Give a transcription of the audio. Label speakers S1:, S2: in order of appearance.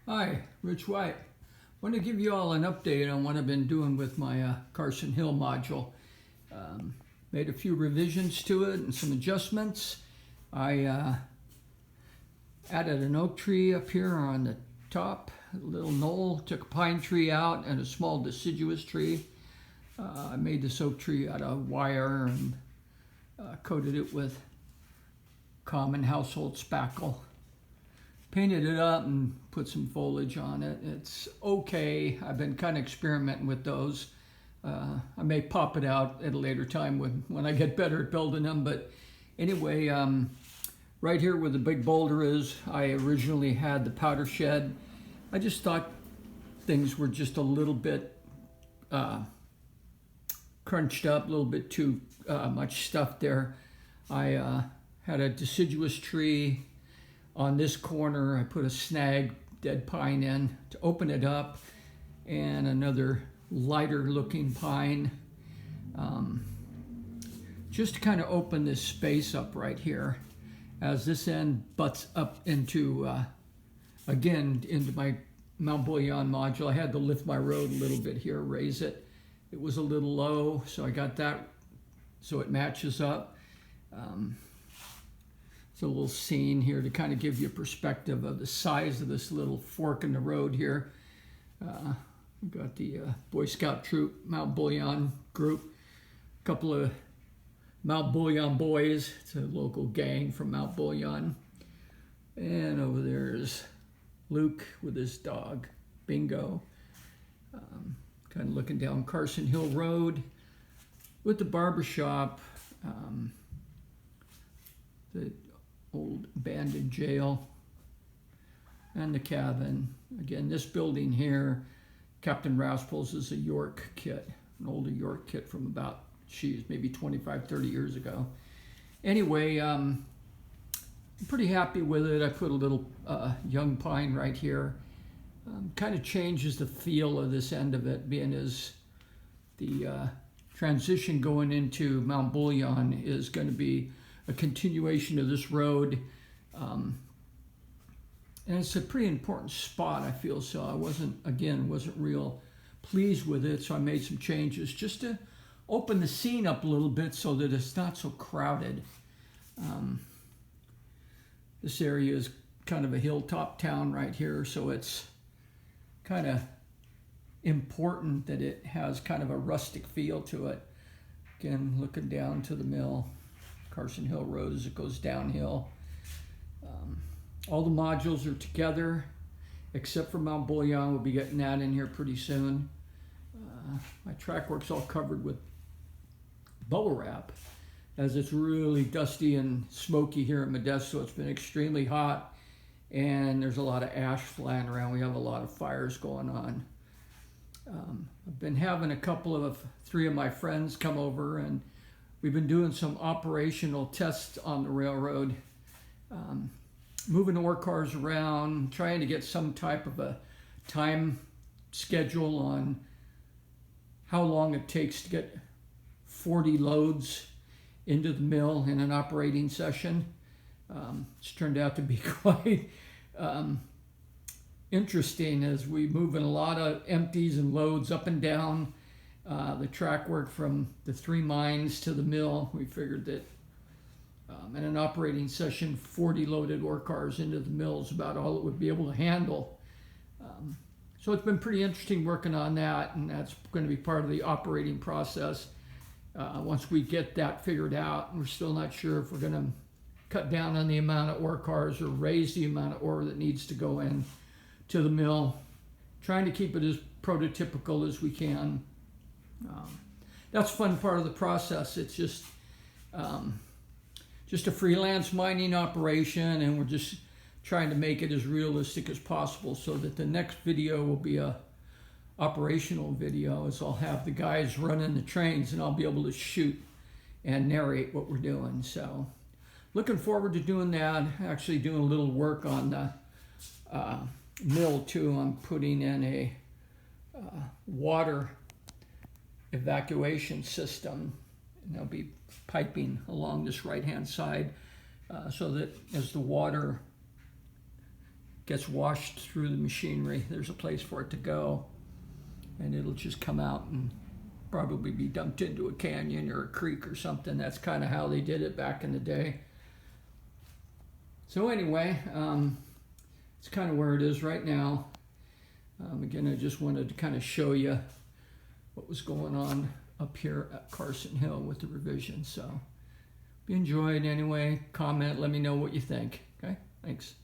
S1: Hi, Rich White. I want to give you all an update on what I've been doing with my Carson Hill module. Made a few revisions to it and some adjustments. I added an oak tree up here on the top, a little knoll, took a pine tree out and a small deciduous tree. I made this oak tree out of wire and coated it with common household spackle. Painted it up and put some foliage on it. It's okay. I've been kind of experimenting with those. I may pop it out at a later time when I get better at building them. But anyway, right here where the big boulder is, I originally had the powder shed. I just thought things were just a little bit crunched up, a little bit too much stuff there. I had a deciduous tree. On this corner, I put a snag dead pine in to open it up, and another lighter looking pine, just to kind of open this space up right here, as this end butts up into, again, into my Mount Bullion module. I had to lift my road a little bit here, raise it. It was a little low, so I got that so it matches up. It's a little scene here to kind of give you a perspective of the size of this little fork in the road here. We've got the Boy Scout troop, Mount Bullion group, a couple of Mount Bullion boys. It's a local gang from Mount Bullion. And over there is Luke with his dog, Bingo. Kind of looking down Carson Hill Road with the barbershop, the old abandoned jail, and the cabin. Again, this building here, Captain Rasples, is a York kit, an older York kit from about, maybe 25, 30 years ago. Anyway, I'm pretty happy with it. I put a little young pine right here. Kind of changes the feel of this end of it, being as the transition going into Mount Bullion is going to be a continuation of this road, and it's a pretty important spot, I feel. So I wasn't real pleased with it, so I made some changes just to open the scene up a little bit so that it's not so crowded. This area is kind of a hilltop town right here, so it's kind of important that it has kind of a rustic feel to it. Again, looking down to the mill, Carson Hill Road as it goes downhill. All the modules are together except for Mount Bullion. We'll be getting that in here pretty soon. My track work's all covered with bubble wrap, as it's really dusty and smoky here in Modesto. It's been extremely hot and there's a lot of ash flying around. We have a lot of fires going on. I've been having three of my friends come over, and we've been doing some operational tests on the railroad, moving ore cars around, trying to get some type of a time schedule on how long it takes to get 40 loads into the mill in an operating session. It's turned out to be quite interesting, as we move in a lot of empties and loads up and down the track work from the 3 mines to the mill. We figured that in an operating session, 40 loaded ore cars into the mill is about all it would be able to handle. So it's been pretty interesting working on that, and that's going to be part of the operating process. Once we get that figured out, we're still not sure if we're going to cut down on the amount of ore cars or raise the amount of ore that needs to go in to the mill. Trying to keep it as prototypical as we can. That's a fun part of the process. It's just a freelance mining operation, and we're just trying to make it as realistic as possible so that the next video will be a operational video, as I'll have the guys running the trains and I'll be able to shoot and narrate what we're doing. So looking forward to doing that. Actually doing a little work on the mill too. I'm putting in a water evacuation system, and there'll be piping along this right hand side so that as the water gets washed through the machinery, there's a place for it to go, and it'll just come out and probably be dumped into a canyon or a creek or something. That's kind of how they did it back in the day. So anyway, it's kind of where it is right now. Again, I just wanted to kind of show you what was going on up here at Carson Hill with the revision. So if you enjoyed anyway, comment, let me know what you think. Okay, thanks.